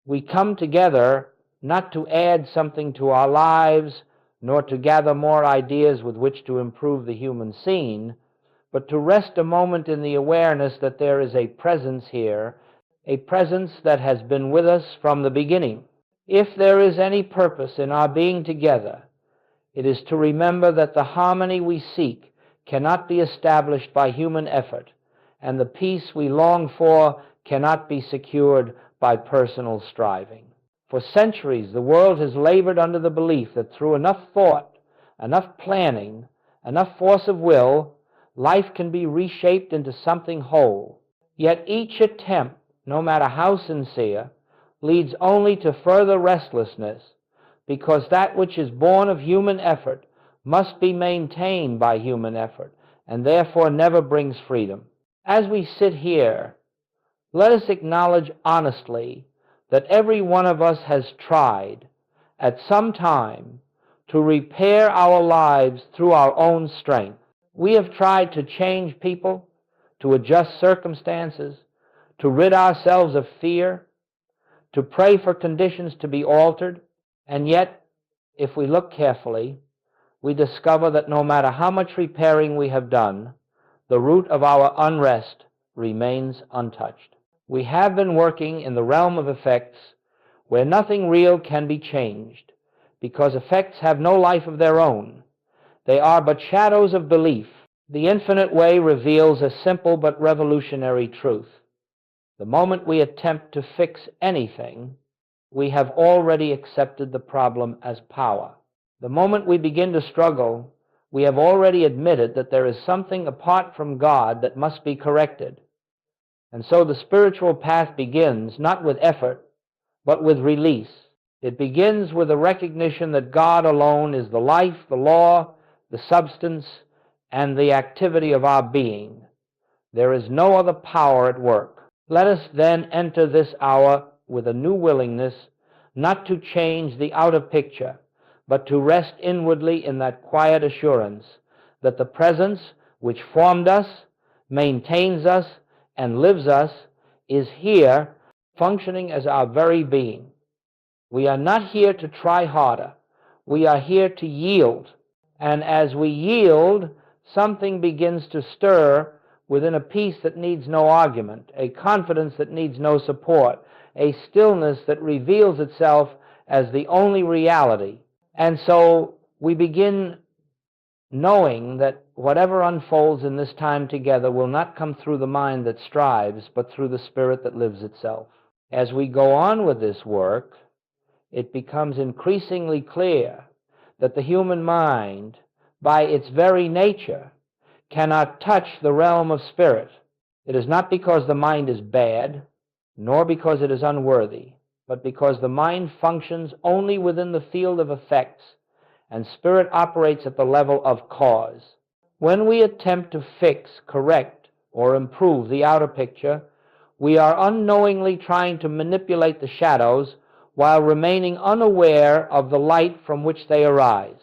We come together not to add something to our lives, nor to gather more ideas with which to improve the human scene, but to rest a moment in the awareness that there is a presence here, a presence that has been with us from the beginning. If there is any purpose in our being together, it is to remember that the harmony we seek cannot be established by human effort, and the peace we long for cannot be secured by personal striving. For centuries, the world has labored under the belief that through enough thought, enough planning, enough force of will, life can be reshaped into something whole. Yet each attempt, no matter how sincere, leads only to further restlessness, because that which is born of human effort must be maintained by human effort, and therefore never brings freedom. As we sit here, let us acknowledge honestly that every one of us has tried, at some time, to repair our lives through our own strength. We have tried to change people, to adjust circumstances, to rid ourselves of fear, to pray for conditions to be altered, and yet, if we look carefully, we discover that no matter how much repairing we have done, the root of our unrest remains untouched. We have been working in the realm of effects where nothing real can be changed, because effects have no life of their own. They are but shadows of belief. The infinite way reveals a simple but revolutionary truth. The moment we attempt to fix anything, we have already accepted the problem as power. The moment we begin to struggle, we have already admitted that there is something apart from God that must be corrected. And so the spiritual path begins not with effort, but with release. It begins with a recognition that God alone is the life, the law, the substance, and the activity of our being. There is no other power at work. Let us then enter this hour with a new willingness not to change the outer picture, but to rest inwardly in that quiet assurance that the presence which formed us, maintains us, and lives us is here, functioning as our very being. We are not here to try harder. We are here to yield. And as we yield, something begins to stir within a peace that needs no argument, a confidence that needs no support, a stillness that reveals itself as the only reality. And so we begin knowing that whatever unfolds in this time together will not come through the mind that strives, but through the spirit that lives itself. As we go on with this work, it becomes increasingly clear that the human mind, by its very nature, cannot touch the realm of spirit. It is not because the mind is bad, nor because it is unworthy, but because the mind functions only within the field of effects, and spirit operates at the level of cause. When we attempt to fix, correct, or improve the outer picture, we are unknowingly trying to manipulate the shadows while remaining unaware of the light from which they arise.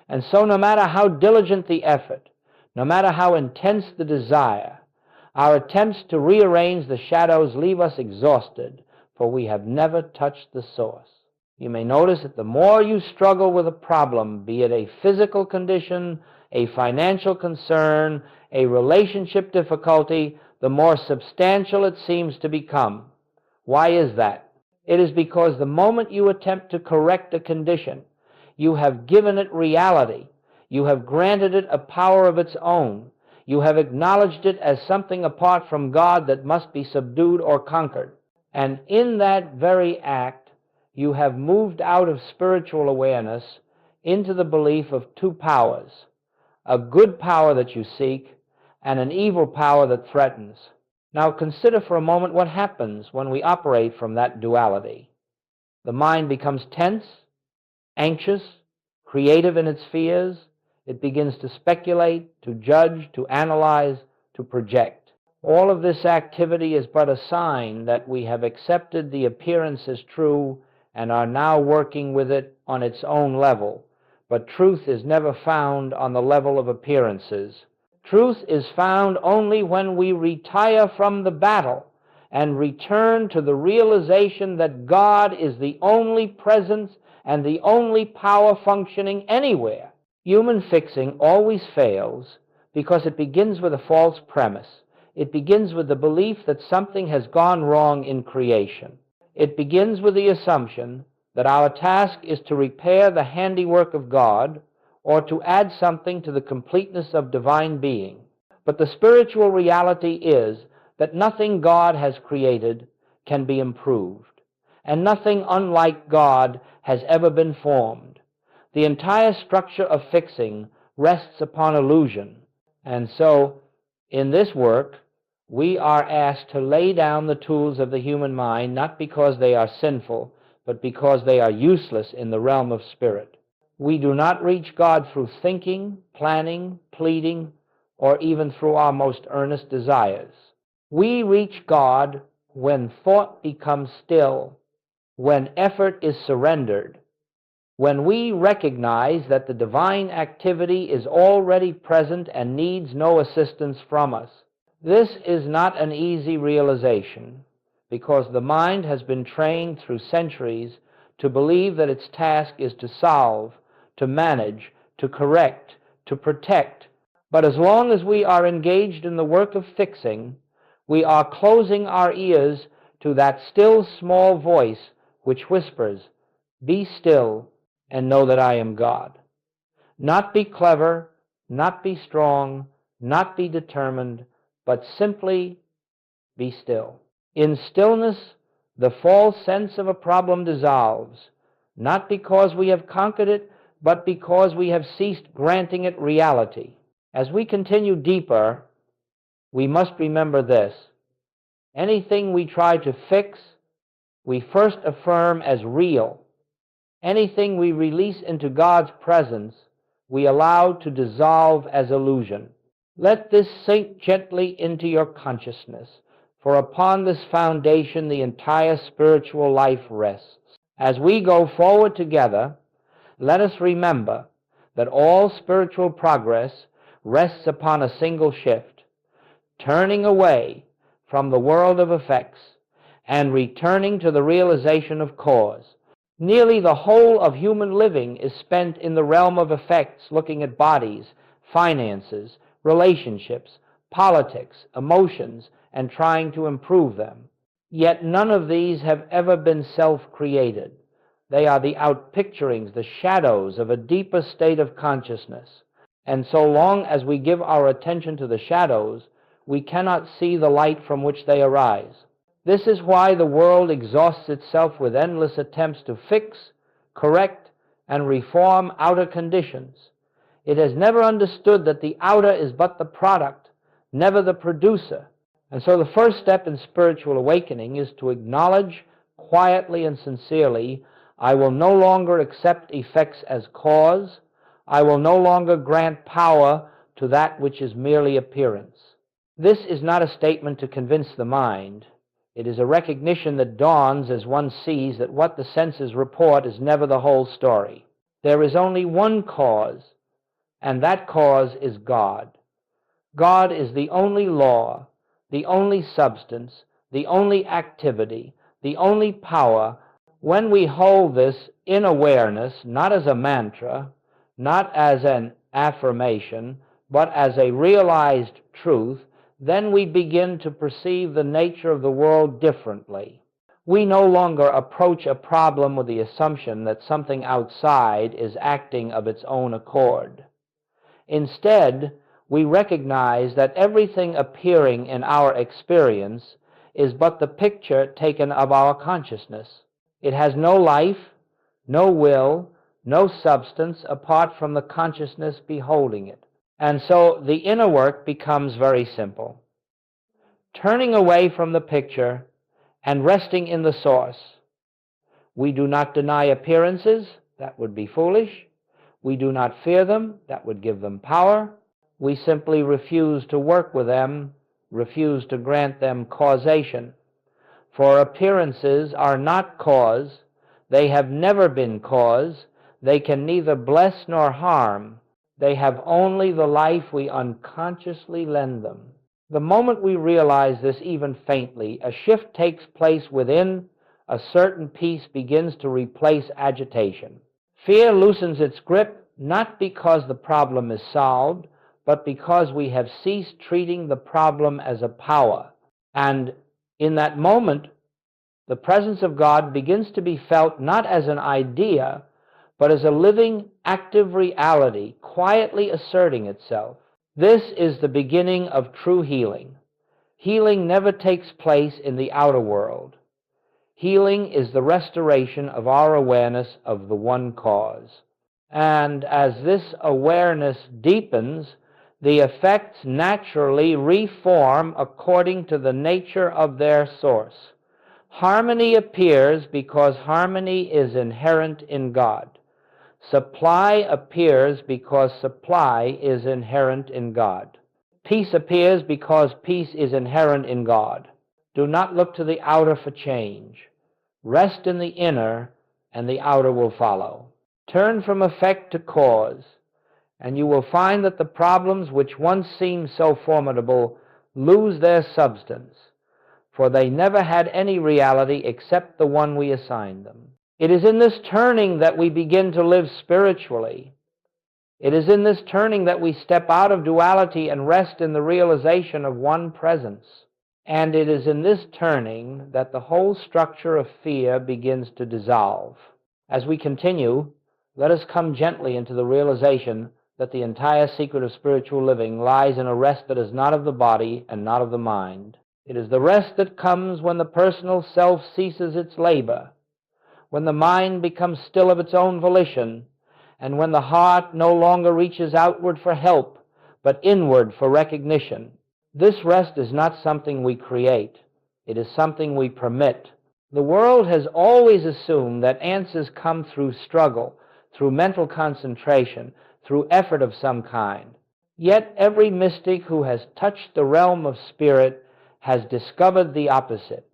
And so no matter how diligent the effort, no matter how intense the desire, our attempts to rearrange the shadows leave us exhausted, for we have never touched the source. You may notice that the more you struggle with a problem, be it a physical condition, a financial concern, a relationship difficulty, the more substantial it seems to become. Why is that? It is because the moment you attempt to correct a condition, you have given it reality. You have granted it a power of its own. You have acknowledged it as something apart from God that must be subdued or conquered. And in that very act, you have moved out of spiritual awareness into the belief of two powers, a good power that you seek and an evil power that threatens. Now consider for a moment what happens when we operate from that duality. The mind becomes tense, anxious, creative in its fears. It begins to speculate, to judge, to analyze, to project. All of this activity is but a sign that we have accepted the appearance as true and are now working with it on its own level. But truth is never found on the level of appearances. Truth is found only when we retire from the battle and return to the realization that God is the only presence and the only power functioning anywhere. Human fixing always fails because it begins with a false premise. It begins with the belief that something has gone wrong in creation. It begins with the assumption that our task is to repair the handiwork of God or to add something to the completeness of divine being. But the spiritual reality is that nothing God has created can be improved, and nothing unlike God has ever been formed. The entire structure of fixing rests upon illusion, and so, in this work, we are asked to lay down the tools of the human mind, not because they are sinful, but because they are useless in the realm of spirit. We do not reach God through thinking, planning, pleading, or even through our most earnest desires. We reach God when thought becomes still, when effort is surrendered, when we recognize that the divine activity is already present and needs no assistance from us. This is not an easy realization, because the mind has been trained through centuries to believe that its task is to solve, to manage, to correct, to protect. But as long as we are engaged in the work of fixing, we are closing our ears to that still small voice which whispers, "Be still and know that I am God." Not be clever, not be strong, not be determined, but simply be still. In stillness, the false sense of a problem dissolves, not because we have conquered it, but because we have ceased granting it reality. As we continue deeper, we must remember this: anything we try to fix, we first affirm as real. Anything we release into God's presence, we allow to dissolve as illusion. Let this sink gently into your consciousness, for upon this foundation the entire spiritual life rests. As we go forward together, let us remember that all spiritual progress rests upon a single shift, turning away from the world of effects and returning to the realization of cause. Nearly the whole of human living is spent in the realm of effects, looking at bodies, finances, relationships, politics, emotions, and trying to improve them. Yet none of these have ever been self-created. They are the outpicturings, the shadows of a deeper state of consciousness. And so long as we give our attention to the shadows, we cannot see the light from which they arise. This is why the world exhausts itself with endless attempts to fix, correct, and reform outer conditions. It has never understood that the outer is but the product, never the producer. And so the first step in spiritual awakening is to acknowledge quietly and sincerely, I will no longer accept effects as cause. I will no longer grant power to that which is merely appearance. This is not a statement to convince the mind. It is a recognition that dawns as one sees that what the senses report is never the whole story. There is only one cause, and that cause is God. God is the only law, the only substance, the only activity, the only power. When we hold this in awareness, not as a mantra, not as an affirmation, but as a realized truth, then we begin to perceive the nature of the world differently. We no longer approach a problem with the assumption that something outside is acting of its own accord. Instead, we recognize that everything appearing in our experience is but the picture taken of our consciousness. It has no life, no will, no substance apart from the consciousness beholding it. And so the inner work becomes very simple. Turning away from the picture and resting in the source. We do not deny appearances, that would be foolish. We do not fear them, that would give them power. We simply refuse to work with them, refuse to grant them causation. For appearances are not cause, they have never been cause, they can neither bless nor harm. They have only the life we unconsciously lend them. The moment we realize this even faintly, a shift takes place within. A certain peace begins to replace agitation. Fear loosens its grip, not because the problem is solved, but because we have ceased treating the problem as a power. And in that moment, the presence of God begins to be felt not as an idea, but as a living, active reality, quietly asserting itself. This is the beginning of true healing. Healing never takes place in the outer world. Healing is the restoration of our awareness of the one cause. And as this awareness deepens, the effects naturally reform according to the nature of their source. Harmony appears because harmony is inherent in God. Supply appears because supply is inherent in God. Peace appears because peace is inherent in God. Do not look to the outer for change. Rest in the inner, and the outer will follow. Turn from effect to cause, and you will find that the problems which once seemed so formidable lose their substance, for they never had any reality except the one we assigned them. It is in this turning that we begin to live spiritually. It is in this turning that we step out of duality and rest in the realization of one presence. And it is in this turning that the whole structure of fear begins to dissolve. As we continue, let us come gently into the realization that the entire secret of spiritual living lies in a rest that is not of the body and not of the mind. It is the rest that comes when the personal self ceases its labor, when the mind becomes still of its own volition, and when the heart no longer reaches outward for help, but inward for recognition. This rest is not something we create. It is something we permit. The world has always assumed that answers come through struggle, through mental concentration, through effort of some kind. Yet every mystic who has touched the realm of spirit has discovered the opposite,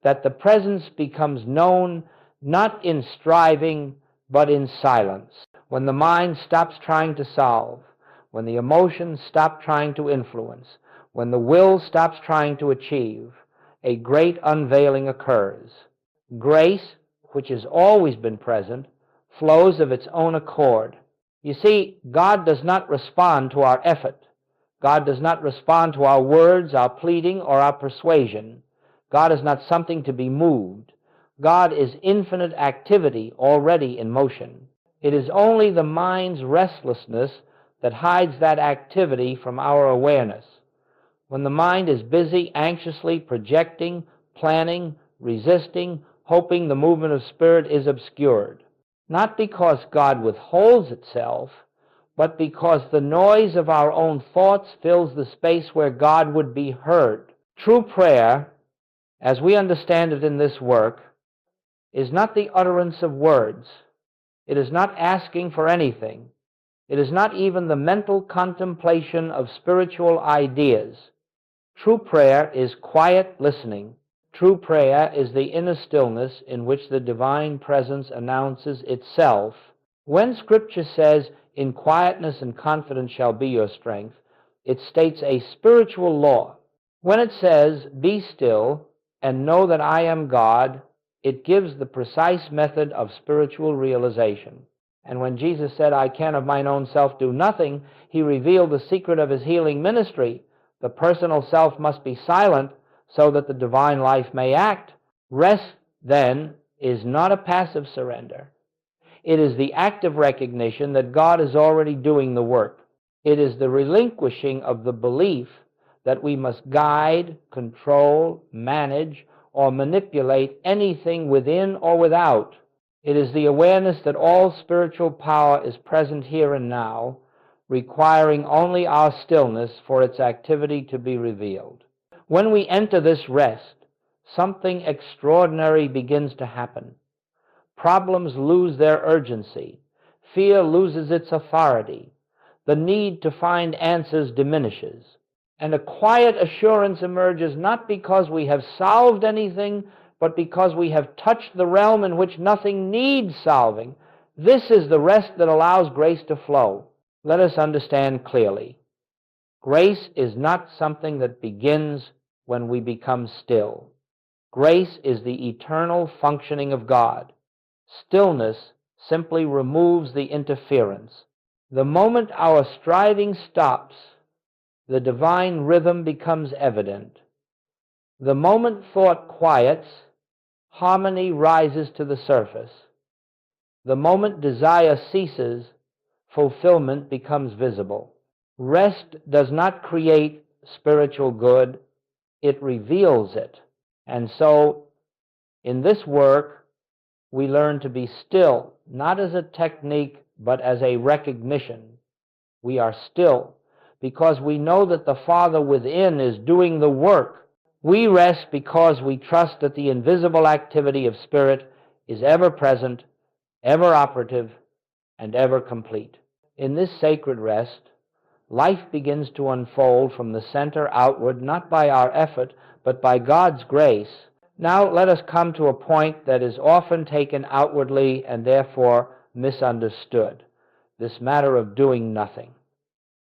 that the presence becomes known not in striving, but in silence. When the mind stops trying to solve, when the emotions stop trying to influence, when the will stops trying to achieve, a great unveiling occurs. Grace, which has always been present, flows of its own accord. You see, God does not respond to our effort. God does not respond to our words, our pleading, or our persuasion. God is not something to be moved. God is infinite activity already in motion. It is only the mind's restlessness that hides that activity from our awareness. When the mind is busy anxiously projecting, planning, resisting, hoping, the movement of spirit is obscured. Not because God withholds itself, but because the noise of our own thoughts fills the space where God would be heard. True prayer, as we understand it in this work, is not the utterance of words. It is not asking for anything. It is not even the mental contemplation of spiritual ideas. True prayer is quiet listening. True prayer is the inner stillness in which the divine presence announces itself. When Scripture says, "In quietness and confidence shall be your strength," it states a spiritual law. When it says, "Be still and know that I am God," it gives the precise method of spiritual realization. And when Jesus said, "I can of mine own self do nothing," he revealed the secret of his healing ministry. The personal self must be silent so that the divine life may act. Rest, then, is not a passive surrender. It is the active recognition that God is already doing the work. It is the relinquishing of the belief that we must guide, control, manage, or manipulate anything within or without. It is the awareness that all spiritual power is present here and now, requiring only our stillness for its activity to be revealed. When we enter this rest, something extraordinary begins to happen. Problems lose their urgency. Fear loses its authority. The need to find answers diminishes. And a quiet assurance emerges not because we have solved anything, but because we have touched the realm in which nothing needs solving. This is the rest that allows grace to flow. Let us understand clearly. Grace is not something that begins when we become still. Grace is the eternal functioning of God. Stillness simply removes the interference. The moment our striving stops, the divine rhythm becomes evident. The moment thought quiets, harmony rises to the surface. The moment desire ceases, fulfillment becomes visible. Rest does not create spiritual good, it reveals it. And so, in this work, we learn to be still, not as a technique, but as a recognition. We are still, because we know that the Father within is doing the work. We rest because we trust that the invisible activity of Spirit is ever present, ever operative, and ever complete. In this sacred rest, life begins to unfold from the center outward, not by our effort, but by God's grace. Now let us come to a point that is often taken outwardly and therefore misunderstood, this matter of doing nothing.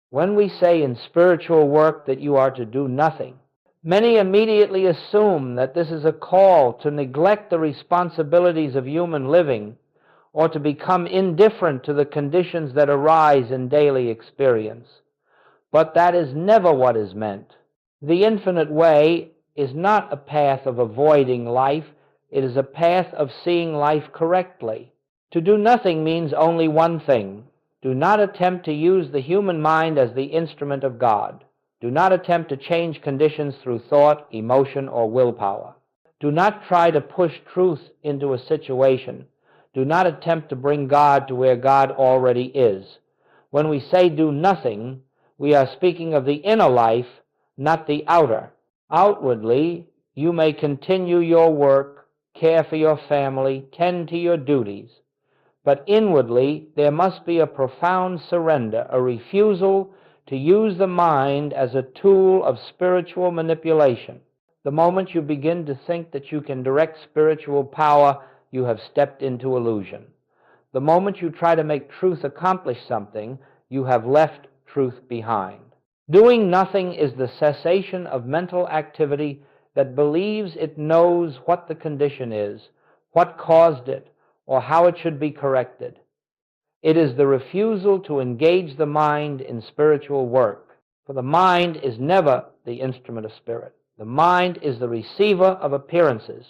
When we say in spiritual work that you are to do nothing, many immediately assume that this is a call to neglect the responsibilities of human living or to become indifferent to the conditions that arise in daily experience. But that is never what is meant. The infinite way is not a path of avoiding life, it is a path of seeing life correctly. To do nothing means only one thing. Do not attempt to use the human mind as the instrument of God. Do not attempt to change conditions through thought, emotion, or willpower. Do not try to push truth into a situation. Do not attempt to bring God to where God already is. When we say do nothing, we are speaking of the inner life, not the outer. Outwardly, you may continue your work, care for your family, tend to your duties. But inwardly, there must be a profound surrender, a refusal to use the mind as a tool of spiritual manipulation. The moment you begin to think that you can direct spiritual power, you have stepped into illusion. The moment you try to make truth accomplish something, you have left truth behind. Doing nothing is the cessation of mental activity that believes it knows what the condition is, what caused it, or how it should be corrected. It is the refusal to engage the mind in spiritual work, for the mind is never the instrument of Spirit. The mind is the receiver of appearances.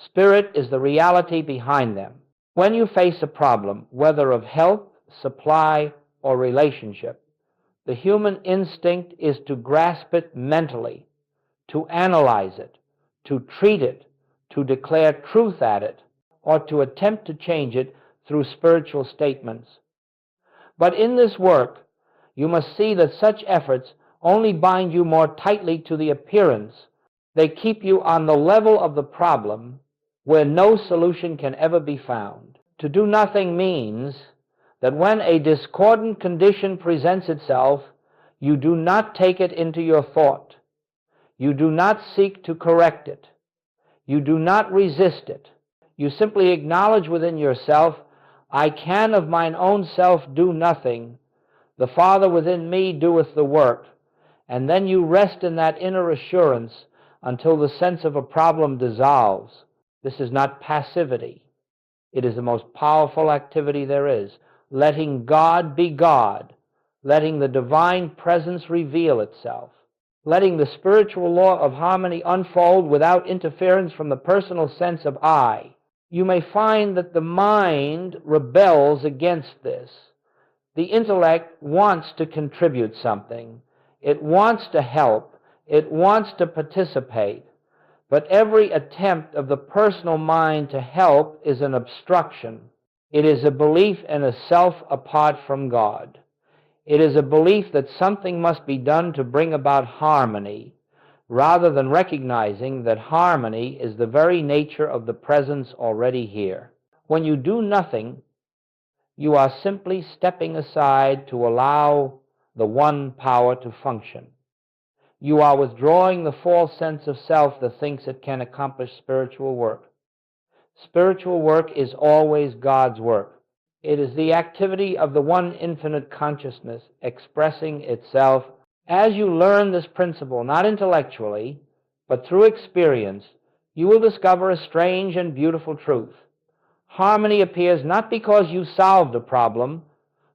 Spirit is the reality behind them. When you face a problem, whether of health, supply, or relationship, the human instinct is to grasp it mentally, to analyze it, to treat it, to declare truth at it, or to attempt to change it through spiritual statements. But in this work, you must see that such efforts only bind you more tightly to the appearance. They keep you on the level of the problem where no solution can ever be found. To do nothing means that when a discordant condition presents itself, you do not take it into your thought. You do not seek to correct it. You do not resist it. You simply acknowledge within yourself, I can of mine own self do nothing. The Father within me doeth the work. And then you rest in that inner assurance until the sense of a problem dissolves. This is not passivity. It is the most powerful activity there is. Letting God be God. Letting the divine presence reveal itself. Letting the spiritual law of harmony unfold without interference from the personal sense of I. You may find that the mind rebels against this. The intellect wants to contribute something. It wants to help. It wants to participate. But every attempt of the personal mind to help is an obstruction. It is a belief in a self apart from God. It is a belief that something must be done to bring about harmony, rather than recognizing that harmony is the very nature of the presence already here. When you do nothing, you are simply stepping aside to allow the one power to function. You are withdrawing the false sense of self that thinks it can accomplish spiritual work. Spiritual work is always God's work. It is the activity of the one infinite consciousness expressing itself As you learn this principle, not intellectually, but through experience, you will discover a strange and beautiful truth. Harmony appears not because you solved a problem,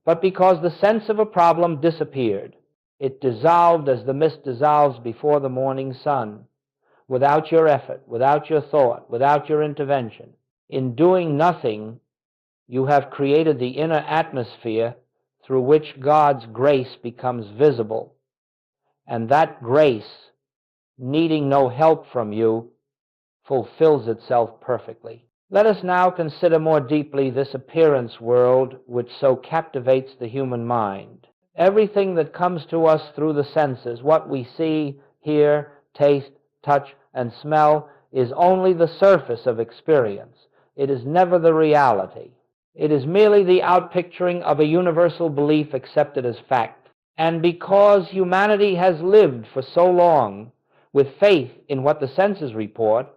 but because the sense of a problem disappeared. It dissolved as the mist dissolves before the morning sun, without your effort, without your thought, without your intervention. In doing nothing, you have created the inner atmosphere through which God's grace becomes visible, and that grace, needing no help from you, fulfills itself perfectly. Let us now consider more deeply this appearance world which so captivates the human mind. Everything that comes to us through the senses, what we see, hear, taste, touch, and smell, is only the surface of experience. It is never the reality. It is merely the outpicturing of a universal belief accepted as fact. And because humanity has lived for so long with faith in what the senses report,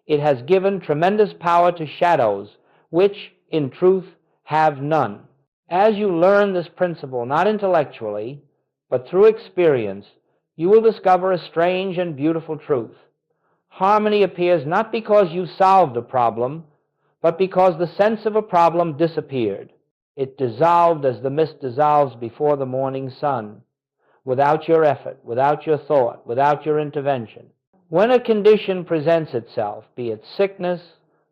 it has given tremendous power to shadows, which, in truth, have none. As you learn this principle, not intellectually, but through experience, you will discover a strange and beautiful truth. Harmony appears not because you solved a problem, but because the sense of a problem disappeared. It dissolved as the mist dissolves before the morning sun, without your effort, without your thought, without your intervention. When a condition presents itself, be it sickness,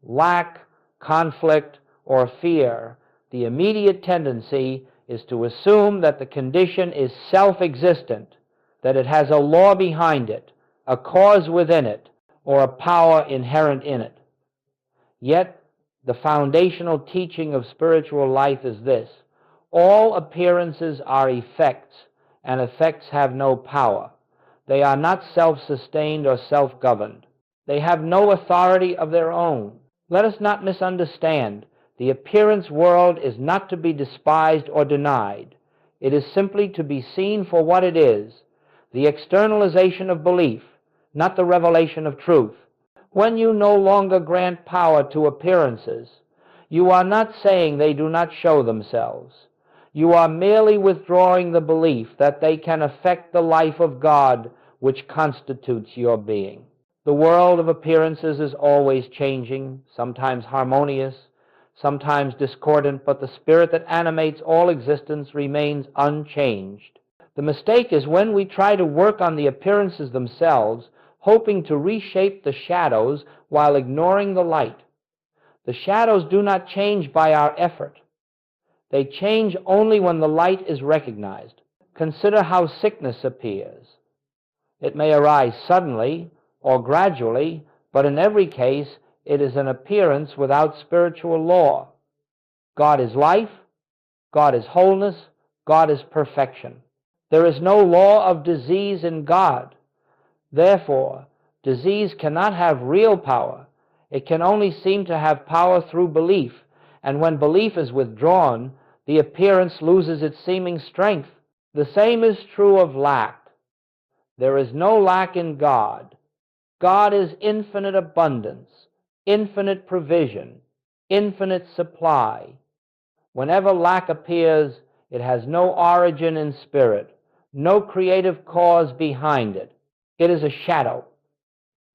lack, conflict, or fear, the immediate tendency is to assume that the condition is self-existent, that it has a law behind it, a cause within it, or a power inherent in it. Yet, the foundational teaching of spiritual life is this: all appearances are effects, and effects have no power. They are not self-sustained or self-governed. They have no authority of their own. Let us not misunderstand. The appearance world is not to be despised or denied. It is simply to be seen for what it is, the externalization of belief, not the revelation of truth. When you no longer grant power to appearances, you are not saying they do not show themselves. You are merely withdrawing the belief that they can affect the life of God which constitutes your being. The world of appearances is always changing, sometimes harmonious, sometimes discordant, but the spirit that animates all existence remains unchanged. The mistake is when we try to work on the appearances themselves, hoping to reshape the shadows while ignoring the light. The shadows do not change by our effort. They change only when the light is recognized. Consider how sickness appears. It may arise suddenly or gradually, but in every case it is an appearance without spiritual law. God is life, God is wholeness, God is perfection. There is no law of disease in God. Therefore, disease cannot have real power. It can only seem to have power through belief, and when belief is withdrawn, the appearance loses its seeming strength. The same is true of lack. There is no lack in God. God is infinite abundance, infinite provision, infinite supply. Whenever lack appears, it has no origin in spirit, no creative cause behind it. It is a shadow,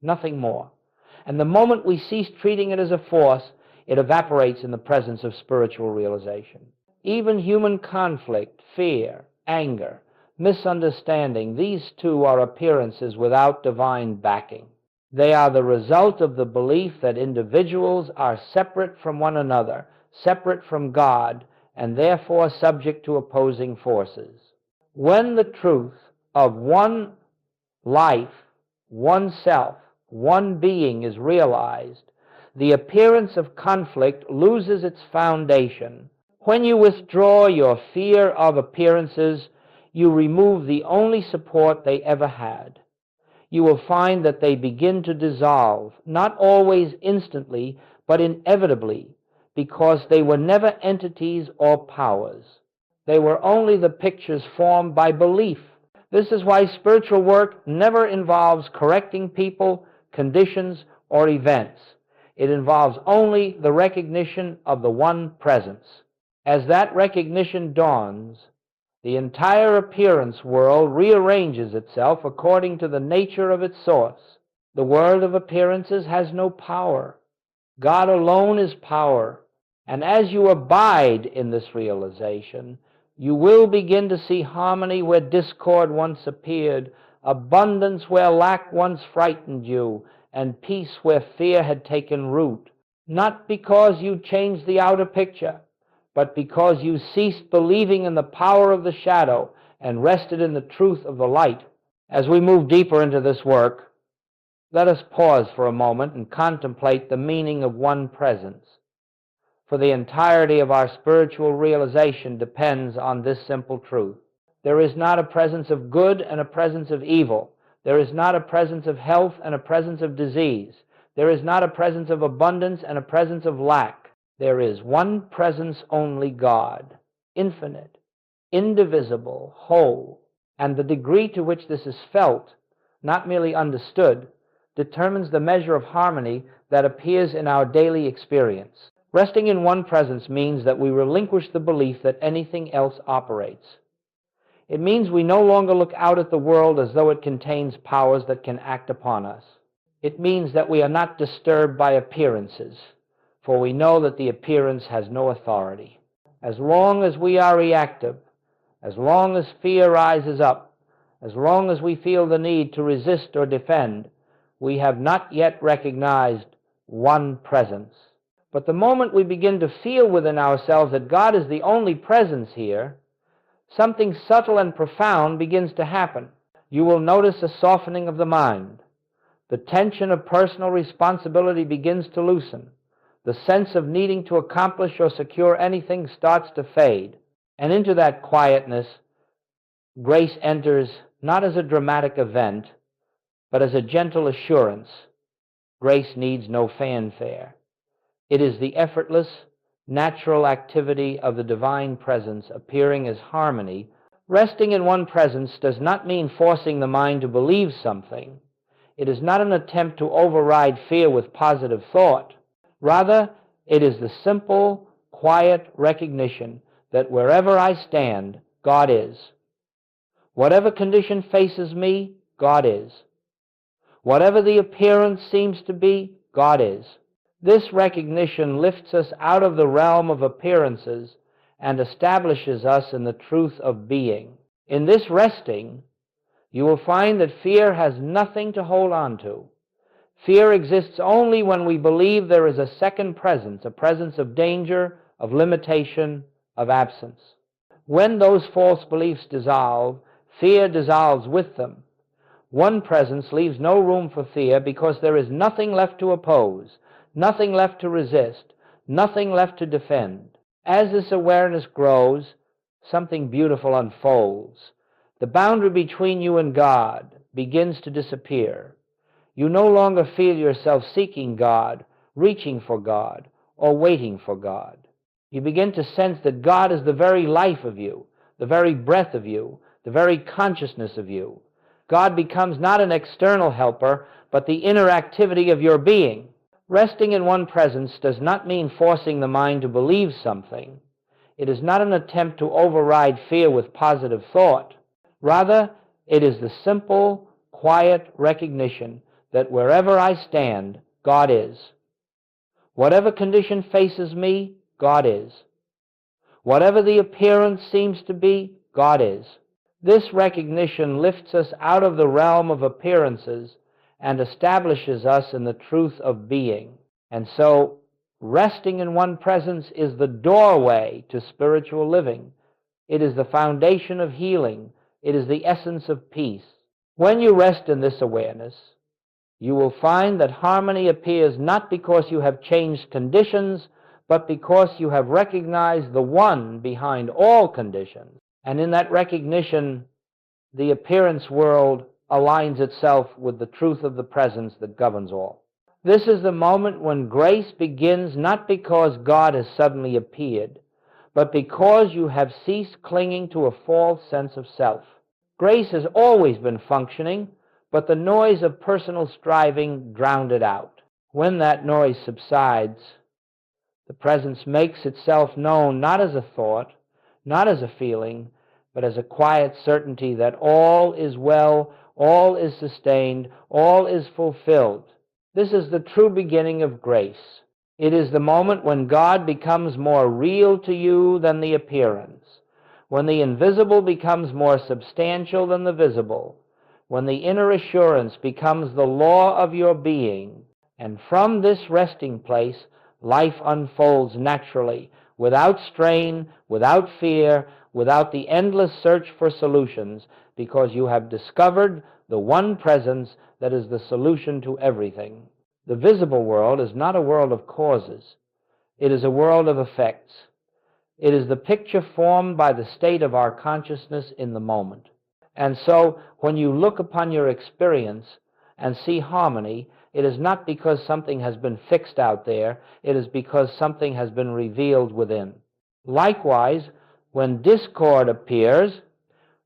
nothing more. And the moment we cease treating it as a force, it evaporates in the presence of spiritual realization. Even human conflict, fear, anger, misunderstanding, these too are appearances without divine backing. They are the result of the belief that individuals are separate from one another, separate from God, and therefore subject to opposing forces. When the truth of one life, one self, one being is realized, the appearance of conflict loses its foundation. When you withdraw your fear of appearances, you remove the only support they ever had. You will find that they begin to dissolve, not always instantly, but inevitably, because they were never entities or powers. They were only the pictures formed by belief. This is why spiritual work never involves correcting people, conditions, or events. It involves only the recognition of the one presence. As that recognition dawns, The entire appearance world rearranges itself according to the nature of its source. The world of appearances has no power. God alone is power. And as you abide in this realization, you will begin to see harmony where discord once appeared, abundance where lack once frightened you, and peace where fear had taken root. Not because you changed the outer picture, but because you ceased believing in the power of the shadow and rested in the truth of the light. As we move deeper into this work, let us pause for a moment and contemplate the meaning of one presence. For the entirety of our spiritual realization depends on this simple truth. There is not a presence of good and a presence of evil. There is not a presence of health and a presence of disease. There is not a presence of abundance and a presence of lack. There is one presence only, God, infinite, indivisible, whole, and the degree to which this is felt, not merely understood, determines the measure of harmony that appears in our daily experience. Resting in one presence means that we relinquish the belief that anything else operates. It means we no longer look out at the world as though it contains powers that can act upon us. It means that we are not disturbed by appearances, for we know that the appearance has no authority. As long as we are reactive, as long as fear rises up, as long as we feel the need to resist or defend, we have not yet recognized one presence. But the moment we begin to feel within ourselves that God is the only presence here, something subtle and profound begins to happen. You will notice a softening of the mind. The tension of personal responsibility begins to loosen. The sense of needing to accomplish or secure anything starts to fade. And into that quietness, grace enters not as a dramatic event, but as a gentle assurance. Grace needs no fanfare. It is the effortless, natural activity of the divine presence appearing as harmony. Resting in one presence does not mean forcing the mind to believe something. It is not an attempt to override fear with positive thought. Rather, it is the simple, quiet recognition that wherever I stand, God is. Whatever condition faces me, God is. Whatever the appearance seems to be, God is. This recognition lifts us out of the realm of appearances and establishes us in the truth of being. In this resting, you will find that fear has nothing to hold on to. Fear exists only when we believe there is a second presence, a presence of danger, of limitation, of absence. When those false beliefs dissolve, fear dissolves with them. One presence leaves no room for fear because there is nothing left to oppose, nothing left to resist, nothing left to defend. As this awareness grows, something beautiful unfolds. The boundary between you and God begins to disappear. You no longer feel yourself seeking God, reaching for God, or waiting for God. You begin to sense that God is the very life of you, the very breath of you, the very consciousness of you. God becomes not an external helper, but the inner activity of your being. Resting in one presence does not mean forcing the mind to believe something. It is not an attempt to override fear with positive thought. Rather, it is the simple, quiet recognition that wherever I stand, God is. Whatever condition faces me, God is. Whatever the appearance seems to be, God is. This recognition lifts us out of the realm of appearances and establishes us in the truth of being. And so, resting in one presence is the doorway to spiritual living. It is the foundation of healing. It is the essence of peace. When you rest in this awareness, you will find that harmony appears not because you have changed conditions, but because you have recognized the one behind all conditions. And in that recognition, the appearance world aligns itself with the truth of the presence that governs all. This is the moment when grace begins, not because God has suddenly appeared, but because you have ceased clinging to a false sense of self. Grace has always been functioning, but the noise of personal striving drowned it out. When that noise subsides, the presence makes itself known not as a thought, not as a feeling, but as a quiet certainty that all is well, all is sustained, all is fulfilled. This is the true beginning of grace. It is the moment when God becomes more real to you than the appearance, when the invisible becomes more substantial than the visible, when the inner assurance becomes the law of your being, and from this resting place, life unfolds naturally, without strain, without fear, without the endless search for solutions, because you have discovered the one presence that is the solution to everything. The visible world is not a world of causes. It is a world of effects. It is the picture formed by the state of our consciousness in the moment. And so, when you look upon your experience and see harmony, it is not because something has been fixed out there, it is because something has been revealed within. Likewise, when discord appears,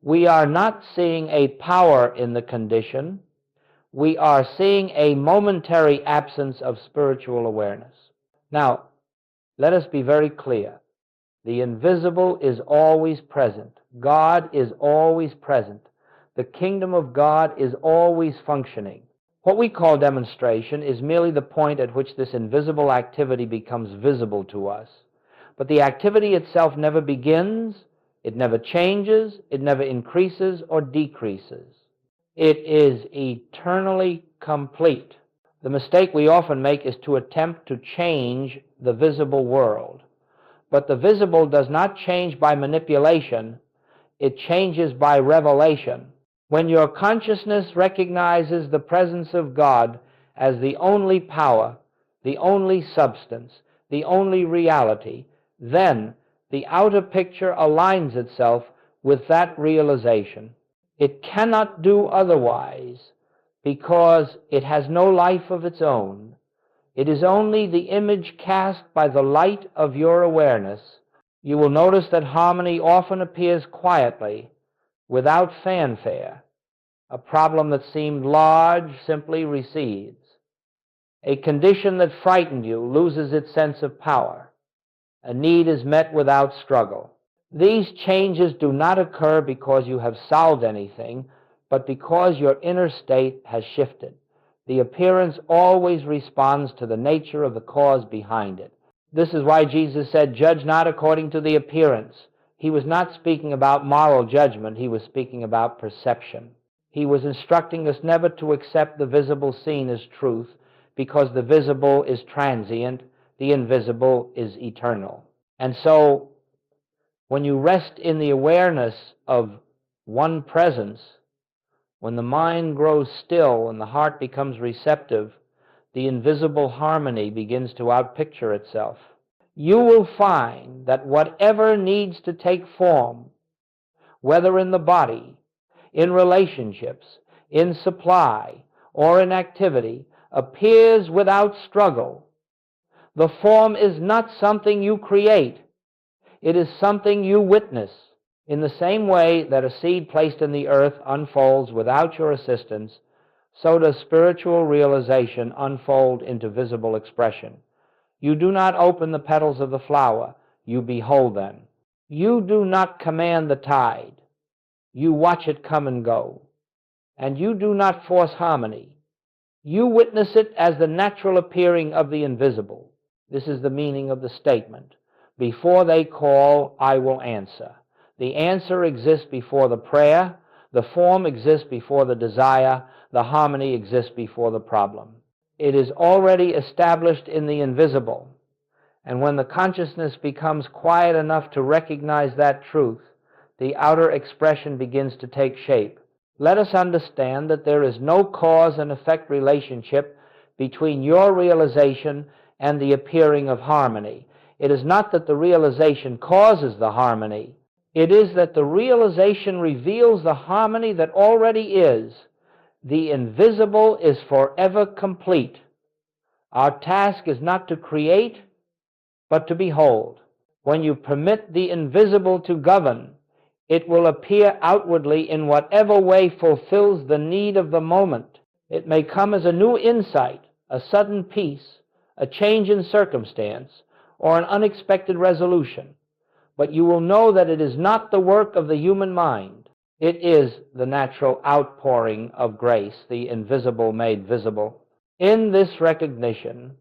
we are not seeing a power in the condition, we are seeing a momentary absence of spiritual awareness. Now, let us be very clear. The invisible is always present. God is always present. The kingdom of God is always functioning. What we call demonstration is merely the point at which this invisible activity becomes visible to us. But the activity itself never begins, it never changes, it never increases or decreases. It is eternally complete. The mistake we often make is to attempt to change the visible world. But the visible does not change by manipulation, it changes by revelation. When your consciousness recognizes the presence of God as the only power, the only substance, the only reality, then the outer picture aligns itself with that realization. It cannot do otherwise because it has no life of its own. It is only the image cast by the light of your awareness. You will notice that harmony often appears quietly, without fanfare. A problem that seemed large simply recedes. A condition that frightened you loses its sense of power. A need is met without struggle. These changes do not occur because you have solved anything, but because your inner state has shifted. The appearance always responds to the nature of the cause behind it. This is why Jesus said, "Judge not according to the appearance." He was not speaking about moral judgment, he was speaking about perception. He was instructing us never to accept the visible seen as truth, because the visible is transient, the invisible is eternal. And so, when you rest in the awareness of one presence, when the mind grows still and the heart becomes receptive, the invisible harmony begins to outpicture itself. You will find that whatever needs to take form, whether in the body, in relationships, in supply, or in activity, appears without struggle. The form is not something you create. It is something you witness. In the same way that a seed placed in the earth unfolds without your assistance, so does spiritual realization unfold into visible expression. You do not open the petals of the flower, you behold them. You do not command the tide, you watch it come and go. And you do not force harmony, you witness it as the natural appearing of the invisible. This is the meaning of the statement. Before they call, I will answer. The answer exists before the prayer, the form exists before the desire, the harmony exists before the problem. It is already established in the invisible, and when the consciousness becomes quiet enough to recognize that truth, the outer expression begins to take shape. Let us understand that there is no cause and effect relationship between your realization and the appearing of harmony. It is not that the realization causes the harmony. It is that the realization reveals the harmony that already is. The invisible is forever complete. Our task is not to create, but to behold. When you permit the invisible to govern, it will appear outwardly in whatever way fulfills the need of the moment. It may come as a new insight, a sudden peace, a change in circumstance, or an unexpected resolution. but you will know that it is not the work of the human mind. It is the natural outpouring of grace, the invisible made visible. In this recognition,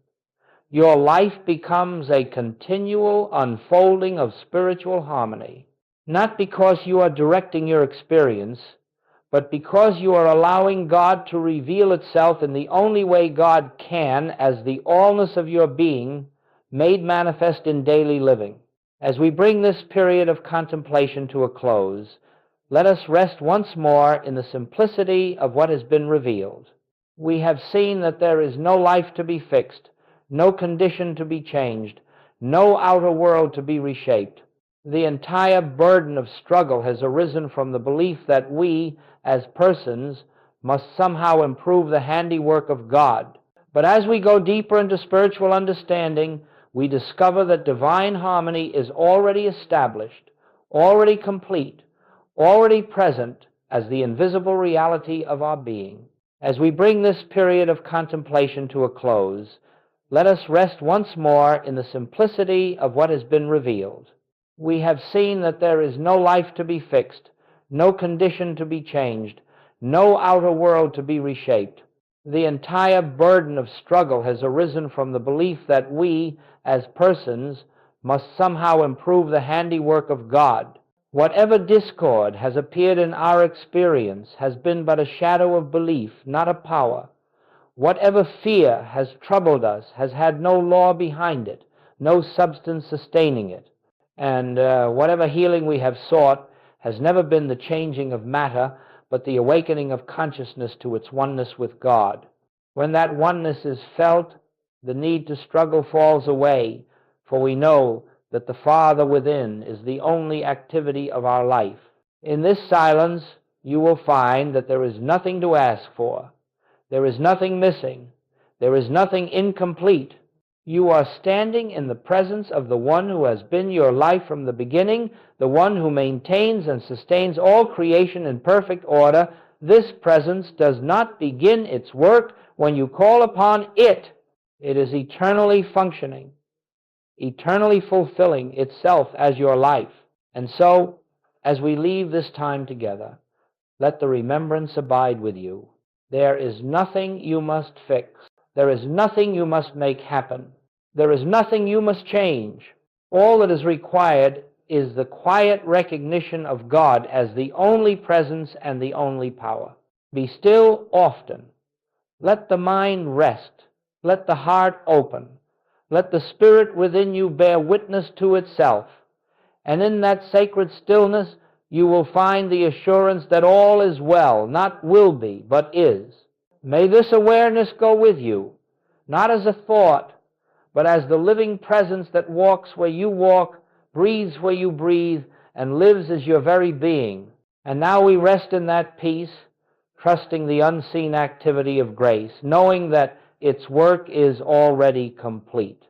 your life becomes a continual unfolding of spiritual harmony, not because you are directing your experience, but because you are allowing God to reveal itself in the only way God can, as the allness of your being made manifest in daily living. As we bring this period of contemplation to a close, let us rest once more in the simplicity of what has been revealed. We have seen that there is no life to be fixed, no condition to be changed, no outer world to be reshaped. The entire burden of struggle has arisen from the belief that we, as persons, must somehow improve the handiwork of God. But as we go deeper into spiritual understanding, we discover that divine harmony is already established, already complete, already present as the invisible reality of our being. As we bring this period of contemplation to a close, let us rest once more in the simplicity of what has been revealed. We have seen that there is no life to be fixed, no condition to be changed, no outer world to be reshaped. The entire burden of struggle has arisen from the belief that we, as persons, must somehow improve the handiwork of God. Whatever discord has appeared in our experience has been but a shadow of belief, not a power. Whatever fear has troubled us has had no law behind it, no substance sustaining it. And whatever healing we have sought has never been the changing of matter, but the awakening of consciousness to its oneness with God. When that oneness is felt, the need to struggle falls away, for we know that the Father within is the only activity of our life. In this silence, you will find that there is nothing to ask for. There is nothing missing. There is nothing incomplete. You are standing in the presence of the one who has been your life from the beginning, the one who maintains and sustains all creation in perfect order. This presence does not begin its work when you call upon it. It is eternally functioning, eternally fulfilling itself as your life. And so, as we leave this time together, let the remembrance abide with you. There is nothing you must fix. There is nothing you must make happen. There is nothing you must change. All that is required is the quiet recognition of God as the only presence and the only power. Be still often. Let the mind rest. Let the heart open. Let the spirit within you bear witness to itself. And in that sacred stillness, you will find the assurance that all is well, not will be, but is. May this awareness go with you, not as a thought, but as the living presence that walks where you walk, breathes where you breathe, and lives as your very being. And now we rest in that peace, trusting the unseen activity of grace, knowing that its work is already complete.